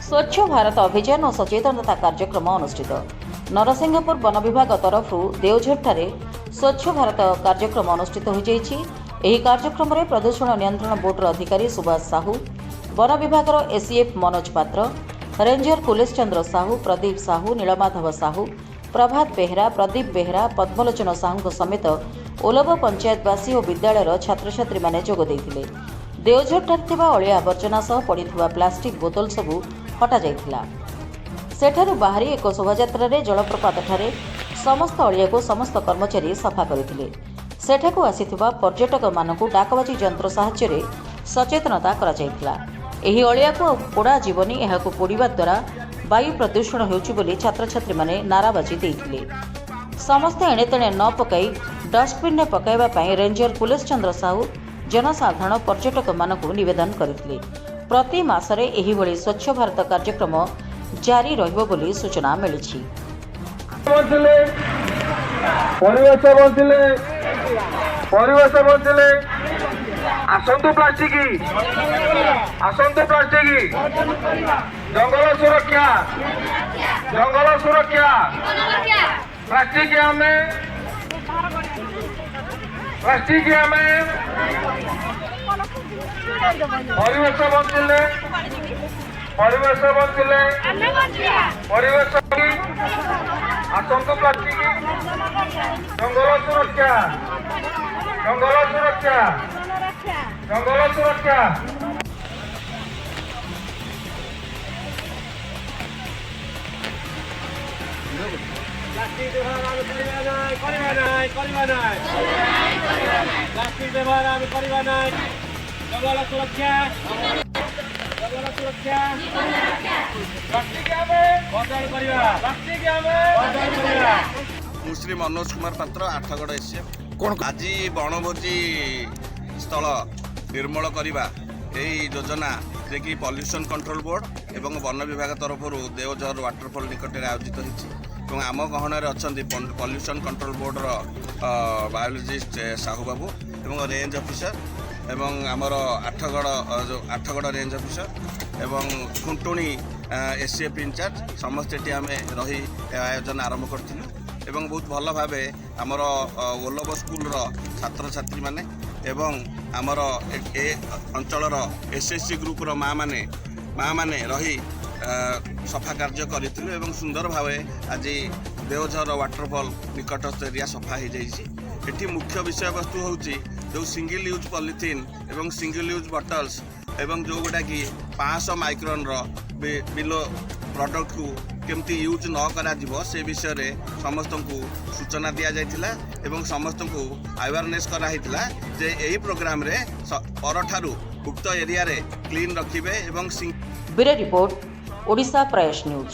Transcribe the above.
स्वच्छ भारत अभियान और सचेतनता कार्यक्रम अनुष्ठित नरसिंहपुर वन विभाग तरफ देवझर स्वच्छ भारत कार्यक्रम अनुष्ठित हो कार्यक्रम में प्रदूषण नियंत्रण बोर्डर अधिकारी सुभाष साहू, वन विभाग एसीएफ मनोज पात्र, रेंजर कुलेश चंद्र साहू, प्रदीप साहू, नीलमाधव साहू, प्रभात बेहरा, प्रदीप बेहरा, पद्मलोचन साहू समेत ओलभ पंचायतवासी और विद्यालय छात्र छात्री माने जोग देइथिले। देवझर अलिया आवर्जना सह पड़िथिबा प्लास्टिक बोतल सबू हटा जाइथिला। सेठारु बाहरी एक शोभायात्रा रे जलप्रपात ठारे समस्त अलिया को समस्त कर्मचारी सफा करथिले। सेठाकु आसिथिबा पर्यटक मानकु डाकबाजी यंत्र साहाय्य रे सचेतनता करा जाइथिला। एही अलिया को पोड़ा जीवनी एहाकु पोड़िबा द्वारा वायु प्रदूषण हेउछि बोली छात्र छात्री माने नाराबाजी देइथिले। समस्त एणे तेणे न पकाई डस्टबिन में पकाइबा पई रेंजर कुलेश चंद्र साहू जनसाधारण पर्यटक मानकु निवेदन करथिले। प्रति मासरे एही भली स्वच्छ भारत कार्यक्रम जारी रहिबो बोली सूचना मिलिछि। परिवेश आसंतु प्लास्टिक जंगल सुरक्षा प्लास्टिक परिवेश बंचिले परिवेश आसंतु प्लास्टिक जंगल सुरक्षा प्लास्टिक व्यवहार आम करवा ना जंगल सुरक्षा श्री मनोज कुमार पात्र आठगड़ एसीएफ कौन आज बनभोजी स्थल निर्मल करने यही योजना जे कि पॉल्यूशन कंट्रोल बोर्ड एवं वन विभाग तरफ देवझर वाटरफॉल निकट में आयोजित होती आम गहन अच्छा पॉल्यूशन कंट्रोल बोर्डर बायोलॉजिस्ट साहू बाबू एवं रेंज ऑफिसर एवं आमर आठगड़ रेंज ऑफिसर एवं खुंटुणी एसीएफ इंचार्ज समस्त ये आम रही आयोजन आरंभ करूँ एवं बहुत भल भाव आमर ओलभ स्कूल छात्र छात्री माने एवं आमर ए अंचलर एसएससी ग्रुपर माँ माने रही सफा कार्य करूँ एवं सुंदर भाव आज देवझर वाटरफॉल निकटस्थ एरिया सफा हो जाइए। मुख्य विषय वस्तु हूँ जो सिंगल यूज पॉलिथीन एवं सिंगल यूज बॉटल्स एवं जो गुड़ा कि 500 माइक्रोन बिलो प्रोडक्ट को केमती यूज न करा से विषय रे समस्त को सूचना दि जाइथिला एवं समस्त को अवेयरनेस कराइथिला जे एही प्रोग्राम रे परठारु उक्त एरिया रे क्लीन रखिबे एवं ब्यूरो रिपोर्ट ओडिशा प्रयास न्यूज।